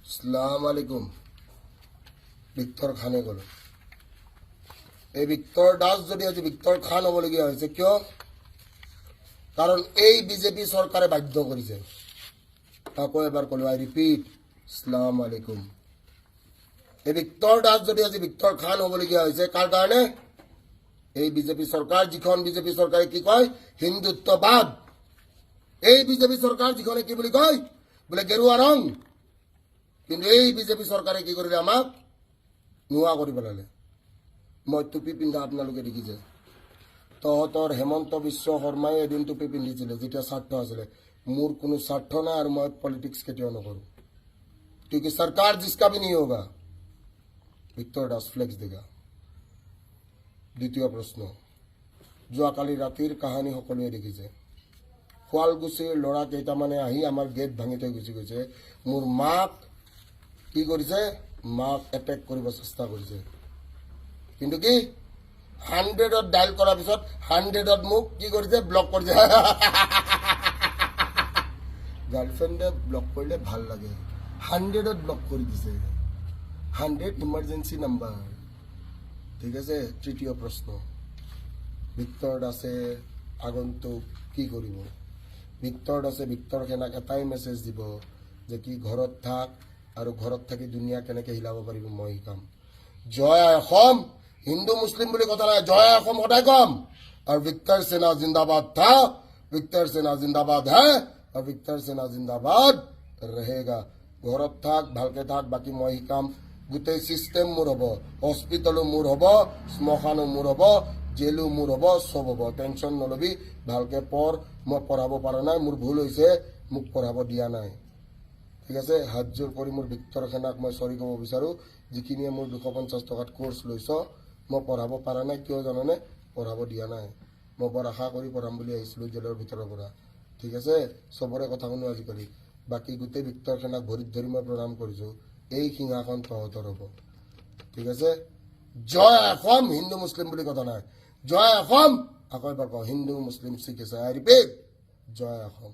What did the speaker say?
আসসালামু আলাইকুম। ভিক্টৰ খানে গ'ল। এই ভিক্টৰ দাস যদি আজি ভিক্টৰ খান হ'বলগীয়া হৈছে কিয়? কাৰণ এই বিজেপি চৰকাৰে বাধ্য কৰিছে। আকৌ এবাৰ ক'লো, আই ৰিপিট, আসসালামু আলাইকুম। এই ভিক্টৰ দাস যদি আজি ভিক্টৰ খান হ'বলগীয়া হৈছে কাৰ কাৰণে? এই বিজেপি চৰকাৰ, যিখন বিজেপি চৰকাৰে কি কয় হিন্দুত্ববাদ। এই বিজেপি চৰকাৰ যিখনে কি বুলি কয় বোলে গেৰুৱা ৰং। কিন্তু এই বিজেপি চৰকাৰে কি কৰিলে আমাক নোহোৱা কৰি পেলালে। মই টুপি পিন্ধা আপোনালোকে দেখিছে। তহঁতৰ হেমন্ত বিশ্ব শৰ্মাই এদিন টুপি পিন্ধিছিলে যেতিয়া স্বাৰ্থ আছিলে। মোৰ কোনো স্বাৰ্থ নাই আৰু মই পলিটিক্স কেতিয়াও নকৰোঁ। क्योंकि सरकार जिसका भी नहीं होगा। ভিক্টৰ দাস ফ্লেক্স দেগা। দ্বিতীয় প্ৰশ্ন, যোৱাকালি ৰাতিৰ কাহানী সকলোৱে দেখিছে। শুৱালকুছিৰ ল'ৰা কেইটামানে আহি আমাৰ গেট ভাঙি থৈ গুচি গৈছে। মোৰ মাক কি কৰিছে? মাক এটেক কৰিব চেষ্টা কৰিছে। কিন্তু কি 100ত ডাইল কৰাৰ পিছত 100ত মোক কি কৰিছে? ব্লক কৰিছে। গাৰ্লফ্ৰেণ্ডে ব্লক কৰিলে ভাল লাগে। 100ত ব্লক কৰি দিছে। 100 ইমাৰ্জেঞ্চি নাম্বাৰ। ঠিক আছে। তৃতীয় প্ৰশ্ন, ভিক্টৰ দাসে আগন্তুক কি কৰিব? ভিক্টৰ দাসে ভিক্টৰ সেনাক এটাই মেছেজ দিব যে কি ঘৰত থাক আৰু ঘৰত থাকি দুনিয়া কেনেকৈ হিলাব পাৰিব মই শিকাম। জয় অসম। হিন্দু মুছলিম বুলি কথা নাই, জয় অসম সদায় কম। আৰু ভিক্টৰ সেনা জিন্দাবাদ থা, ভিক্টৰ সেনা জিন্দাবাদ হে, আৰু ভিক্টৰ সেনা জিন্দাবাদ रहेगा। ঘৰত থাক, ভালকে থাক, বাকী মই শিকাম। গোটেই চিষ্টেম মোৰ হ'ব। হস্পিটেলো মোৰ হ'ব, শ্মশানো মোৰ হ'ব, জেলো মোৰ হ'ব, চব হ'ব। টেনশ্যন নলবি, ভালকে পঢ়। মই পঢ়াব পৰা নাই, মোৰ ভুল হৈছে, মোক পঢ়াব দিয়া নাই। ঠিক আছে। হাত জোৰ কৰি মোৰ ভিক্টৰ সেনাক মই চৰি ক'ব বিচাৰোঁ। যিখিনিয়ে মোৰ 250 টকাত কোৰ্চ লৈছ, মই পঢ়াব পৰা নাই। কিয় জানানে? পঢ়াব দিয়া নাই। মই বৰ আশা কৰি পঢ়াম বুলি আহিছিলোঁ জেলৰ ভিতৰৰ পৰা। ঠিক আছে। চবৰে কথা শুনো আজিকালি। বাকী গোটেই ভিক্টৰ সেনাক ভৰিত ধৰি মই প্ৰণাম কৰিছোঁ। এই সিংহাসন তহঁতৰ হ'ব। ঠিক আছে। জয় অসম। হিন্দু মুছলিম বুলি কথা নাই, জয় অসম। আকৌ এবাৰ কওঁ, হিন্দু মুছলিম শিখ আছে, আই ৰিপিট, জয় অসম।